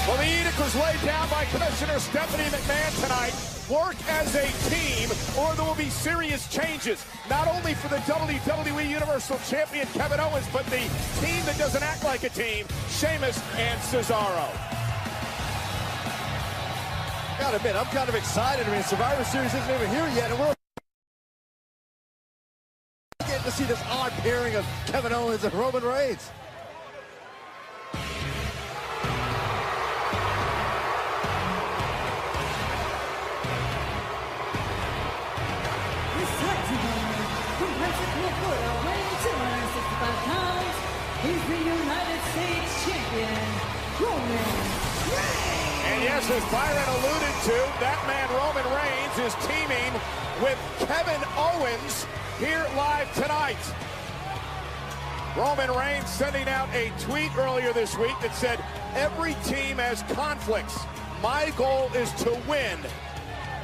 Well, the edict was laid down by Commissioner Stephanie McMahon tonight. Work as a team, or there will be serious changes. Not only for the WWE Universal Champion Kevin Owens, but the team that doesn't act like a team, Sheamus and Cesaro. Gotta admit, I'm kind of excited. I mean, Survivor Series isn't even here yet, and we're getting to see this odd pairing of Kevin Owens and Roman Reigns. He's the United States Champion, Roman Reigns. And yes, as Byron alluded to, that man Roman Reigns is teaming with Kevin Owens here live tonight. Roman Reigns sending out a tweet earlier this week that said, every team has conflicts. My goal is to win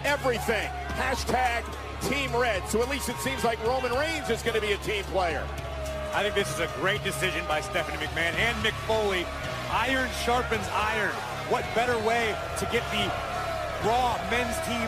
everything. Hashtag Team Red. So at least it seems like Roman Reigns is going to be a team player. I think this is a great decision by Stephanie McMahon and Mick Foley. Iron sharpens iron. What better way to get the Raw men's team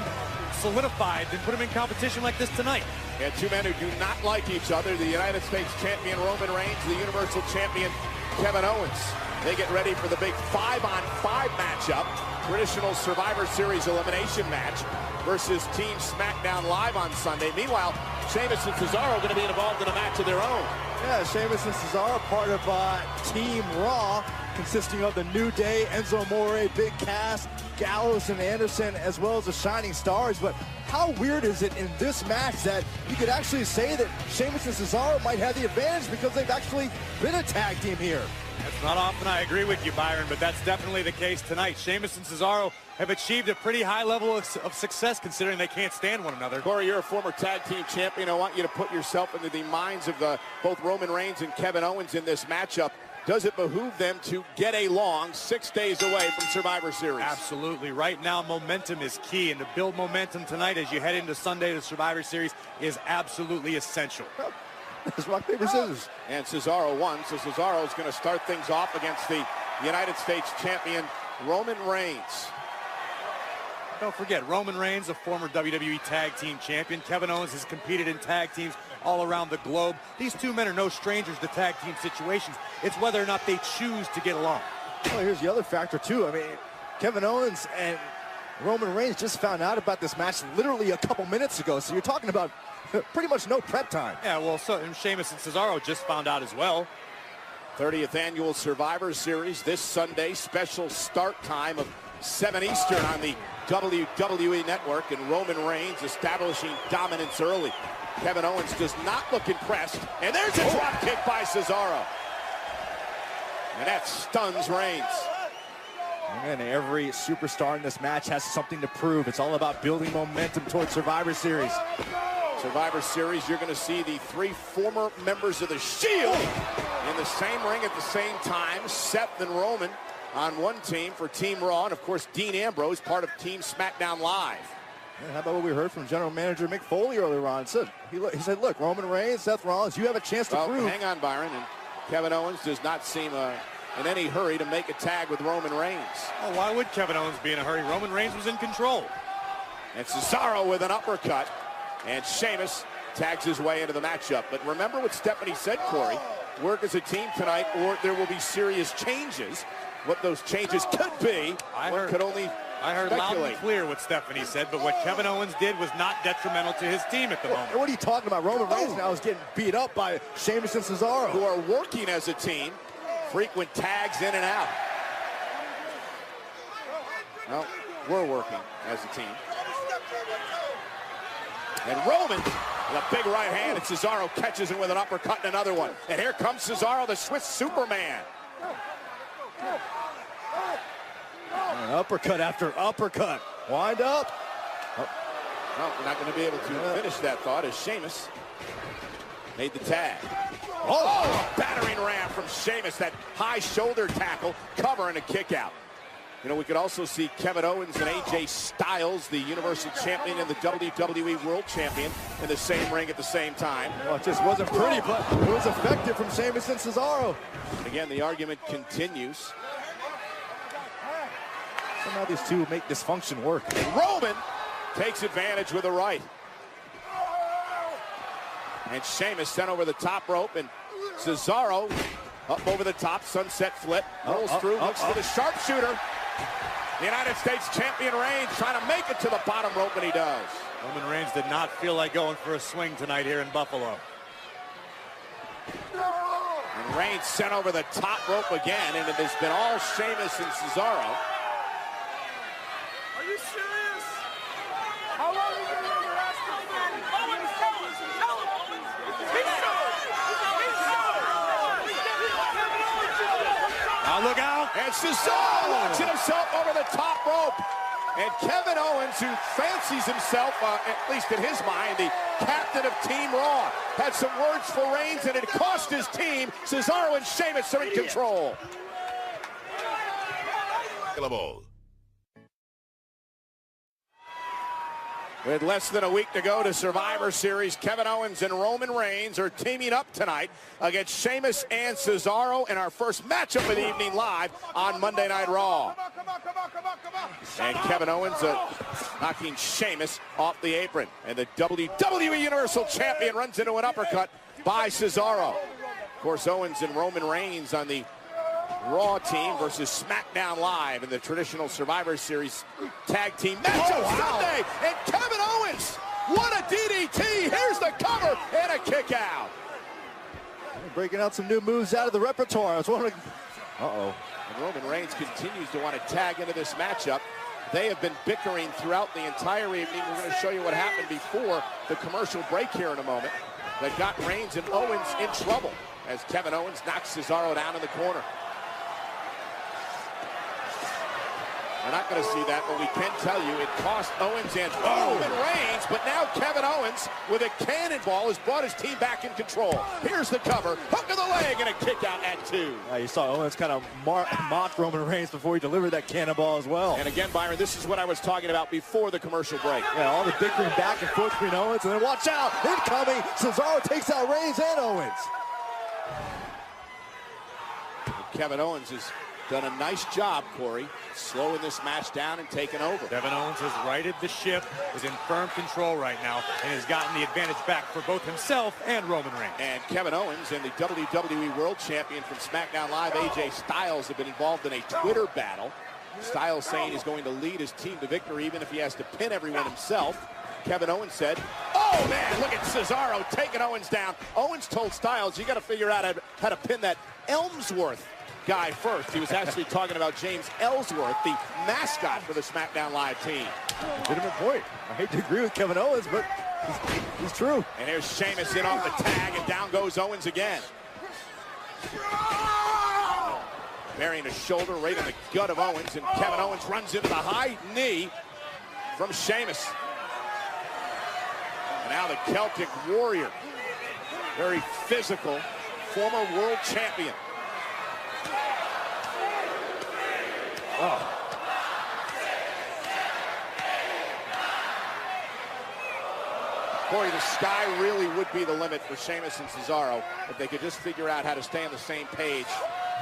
solidified than put them in competition like this tonight? Yeah, two men who do not like each other. The United States Champion Roman Reigns, the Universal Champion Kevin Owens. They get ready for the big 5-on-5 matchup. Traditional Survivor Series elimination match versus Team SmackDown Live on Sunday. Meanwhile, Sheamus and Cesaro are going to be involved in a match of their own. Yeah, Sheamus and Cesaro, part of Team Raw, consisting of the New Day, Enzo Amore, Big Cass, Gallows and Anderson, as well as the Shining Stars. But how weird is it in this match that you could actually say that Sheamus and Cesaro might have the advantage because they've actually been a tag team here? That's not often I agree with you, Byron, but that's definitely the case tonight. Sheamus and Cesaro have achieved a pretty high level of success considering they can't stand one another. Corey, you're a former tag team champion. I want you to put yourself into the minds of both Roman Reigns and Kevin Owens in this matchup. Does it behoove them to get along 6 days away from Survivor Series? Absolutely. Right now, momentum is key, and to build momentum tonight as you head into Sunday to Survivor Series is absolutely essential. It's rock, paper, scissors. And Cesaro won, so Cesaro is going to start things off against the United States Champion Roman Reigns. Don't forget, Roman Reigns, a former WWE Tag Team Champion. Kevin Owens has competed in tag teams all around the globe. These two men are no strangers to tag team situations. It's whether or not they choose to get along. Well, here's the other factor, too. I mean, Kevin Owens and Roman Reigns just found out about this match literally a couple minutes ago, so you're talking about pretty much no prep time. Yeah, well, so Sheamus and Cesaro just found out as well. 30th Annual Survivor Series this Sunday. Special start time of 7 Eastern on the WWE Network, and Roman Reigns establishing dominance early. Kevin Owens does not look impressed, and there's a drop kick by Cesaro. And that stuns Reigns. And every superstar in this match has something to prove. It's all about building momentum towards Survivor Series. Survivor Series, you're going to see the three former members of the Shield in the same ring at the same time. Seth and Roman on one team for Team Raw, and of course Dean Ambrose, part of Team SmackDown Live. And how about what we heard from General Manager Mick Foley earlier on? He said, look, Roman Reigns, Seth Rollins, you have a chance to prove. Hang on, Byron. And Kevin Owens does not seem in any hurry to make a tag with Roman Reigns. Oh, why would Kevin Owens be in a hurry? Roman Reigns was in control. And Cesaro with an uppercut. And Sheamus tags his way into the matchup. But remember what Stephanie said, Corey. Work as a team tonight, or there will be serious changes. What those changes could be, I heard loud and clear what Stephanie said, but what Kevin Owens did was not detrimental to his team at the moment. What are you talking about? Roman Reigns now is getting beat up by Sheamus and Cesaro, who are working as a team. Frequent tags in and out. Well, we're working as a team. And Roman with a big right hand, and Cesaro catches him with an uppercut and another one. And here comes Cesaro, the Swiss Superman. And uppercut after uppercut. Wind up. Oh. Well, we're not going to be able to finish that thought as Sheamus made the tag. Oh, a battering ram from Sheamus. That high shoulder tackle, covering a kick out. You know, we could also see Kevin Owens and AJ Styles, the Universal Champion and the WWE World Champion, in the same ring at the same time. Well, it just wasn't pretty, but it was effective from Sheamus and Cesaro. Again, the argument continues. Somehow these two make dysfunction work. And Roman takes advantage with a right. And Sheamus sent over the top rope, and Cesaro up over the top, sunset flip, rolls through, looks for the sharpshooter. The United States champion Reigns trying to make it to the bottom rope, and he does. Roman Reigns did not feel like going for a swing tonight here in Buffalo. And Reigns sent over the top rope again, and it has been all Sheamus and Cesaro. Are you serious? How long are you going to last? Owens, tell us. Tell him, Owens. He's showing. He's showing. Now look out. And Cesaro launching himself over the top rope. And Kevin Owens, who fancies himself, at least in his mind, the captain of Team Raw, had some words for Reigns, and it cost his team. Cesaro and Sheamus are in control. With less than a week to go to Survivor Series, Kevin Owens and Roman Reigns are teaming up tonight against Sheamus and Cesaro in our first matchup of the evening live on Monday Night Raw. And Kevin Owens knocking Sheamus off the apron. And the WWE Universal Champion runs into an uppercut by Cesaro. Of course, Owens and Roman Reigns on the Raw team versus SmackDown Live in the traditional Survivor Series tag team matchup Sunday. And Kevin Owens, what a DDT. Here's the cover and a kick out. Breaking out some new moves out of the repertoire. I was wondering. And Roman Reigns continues to want to tag into this matchup. They have been bickering throughout the entire evening. We're going to show you what happened before the commercial break here in a moment that got Reigns and Owens in trouble as Kevin Owens knocks Cesaro down in the corner. We're not going to see that, but we can tell you it cost Owens and Roman Reigns, but now Kevin Owens with a cannonball has brought his team back in control. Here's the cover, hook of the leg, and a kick out at 2. You saw Owens kind of mock Roman Reigns before he delivered that cannonball as well. And again, Byron, this is what I was talking about before the commercial break. Yeah, all the bickering back and forth between Owens, and then watch out, incoming, Cesaro takes out Reigns and Owens. Kevin Owens has done a nice job, Corey, slowing this match down and taking over. Kevin Owens has righted the ship, is in firm control right now, and has gotten the advantage back for both himself and Roman Reigns. And Kevin Owens and the WWE World Champion from SmackDown Live, AJ Styles, have been involved in a Twitter battle. Styles saying he's going to lead his team to victory even if he has to pin everyone himself. Kevin Owens said, oh man, look at Cesaro taking Owens down. Owens told Styles, you got to figure out how to pin that Elmsworth guy first. He was actually talking about James Ellsworth, the mascot for the SmackDown Live team. Legitimate point. I hate to agree with Kevin Owens, but he's true. And here's Sheamus in off the tag, and down goes Owens again. Burying a shoulder right in the gut of Owens, and Kevin Owens runs into the high knee from Sheamus. And now the Celtic Warrior, very physical, former world champion. Corey, the sky really would be the limit for Sheamus and Cesaro if they could just figure out how to stay on the same page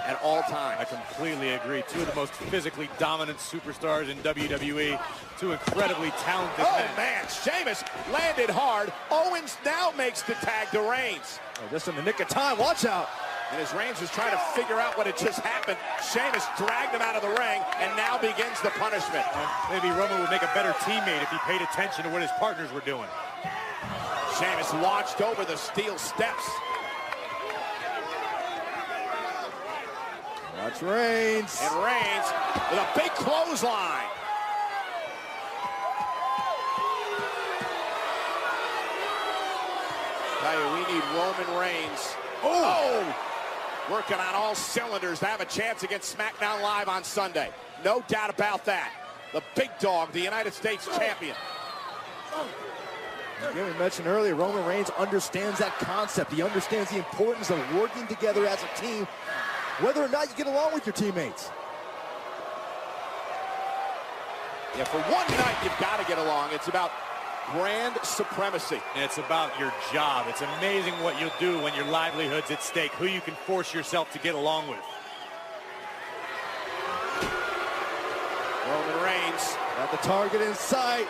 at all times. I completely agree. Two of the most physically dominant superstars in WWE. Two incredibly talented men. Oh, man. Sheamus landed hard. Owens now makes the tag to Reigns. Just in the nick of time. Watch out. And as Reigns is trying to figure out what had just happened, Sheamus dragged him out of the ring, and now begins the punishment. Maybe Roman would make a better teammate if he paid attention to what his partners were doing. Sheamus launched over the steel steps. Watch Reigns. And Reigns with a big clothesline. Tell you, we need Roman Reigns. Oh! Working on all cylinders to have a chance against SmackDown Live on Sunday. No doubt about that. The big dog, the United States champion. Again, we mentioned earlier, Roman Reigns understands that concept. He understands the importance of working together as a team, whether or not you get along with your teammates. Yeah, for one night, you've got to get along. It's about brand supremacy. And it's about your job. It's amazing what you'll do when your livelihood's at stake, who you can force yourself to get along with. Roman Reigns. Got the target in sight.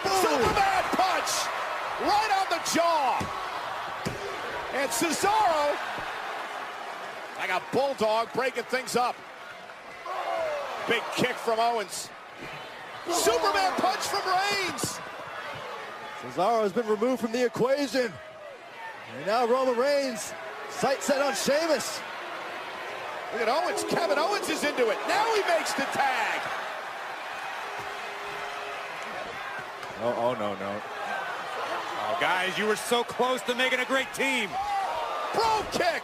Superman punch! Right on the jaw. And Cesaro, like a bulldog, breaking things up. Big kick from Owens. Superman punch from Reigns. Cesaro has been removed from the equation. And now Roman Reigns, sight set on Sheamus. Look at Owens. Kevin Owens is into it. Now he makes the tag. Oh, no. Oh, guys, you were so close to making a great team. Pro kick.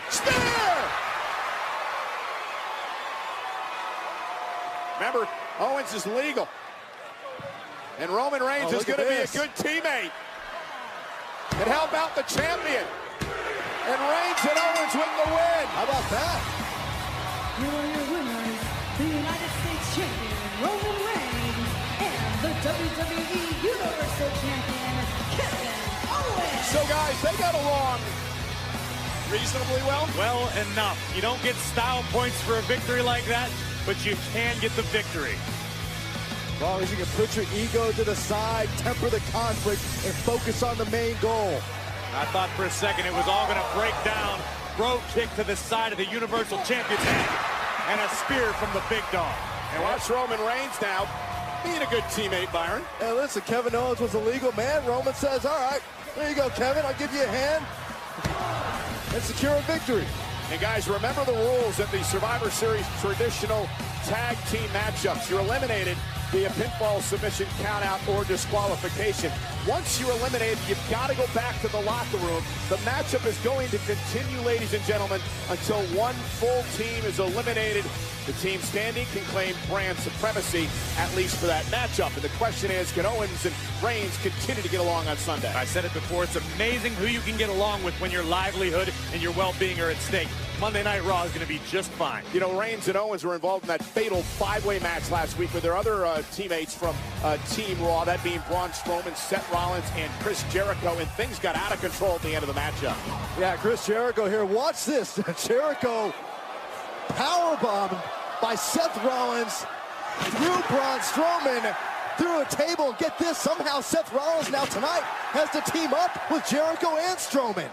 Spear. Remember, Owens is legal. And Roman Reigns is going to be a good teammate. And how about the champion? And Reigns and Owens with the win. How about that? Here are your winners, the United States Champion, Roman Reigns, and the WWE Universal Champion, Kevin Owens. So, guys, they got along reasonably well. Well enough. You don't get style points for a victory like that, but you can get the victory. As long as you can put your ego to the side, temper the conflict, and focus on the main goal. I thought for a second it was all going to break down. Bro kick to the side of the Universal Champion's head. And a spear from the big dog. And watch Roman Reigns now being a good teammate, Byron. Hey, listen, Kevin Owens was a legal man. Roman says, all right, there you go, Kevin. I'll give you a hand and secure a victory. And guys, remember the rules in the Survivor Series traditional tag team matchups. You're eliminated via pinfall, submission, countout, or disqualification. Once you're eliminated, you've got to go back to the locker room. The matchup is going to continue, ladies and gentlemen, until one full team is eliminated. The team standing can claim brand supremacy, at least for that matchup. And the question is, can Owens and Reigns continue to get along on Sunday? I said it before, it's amazing who you can get along with when your livelihood and your well-being are at stake. Monday Night Raw is going to be just fine. You know, Reigns and Owens were involved in that fatal five-way match last week with their other teammates from Team Raw, that being Braun Strowman, Seth Rollins, and Chris Jericho, and things got out of control at the end of the matchup. Yeah, Chris Jericho here. Watch this. Jericho powerbombed by Seth Rollins through Braun Strowman through a table. Get this, somehow Seth Rollins now tonight has to team up with Jericho and Strowman.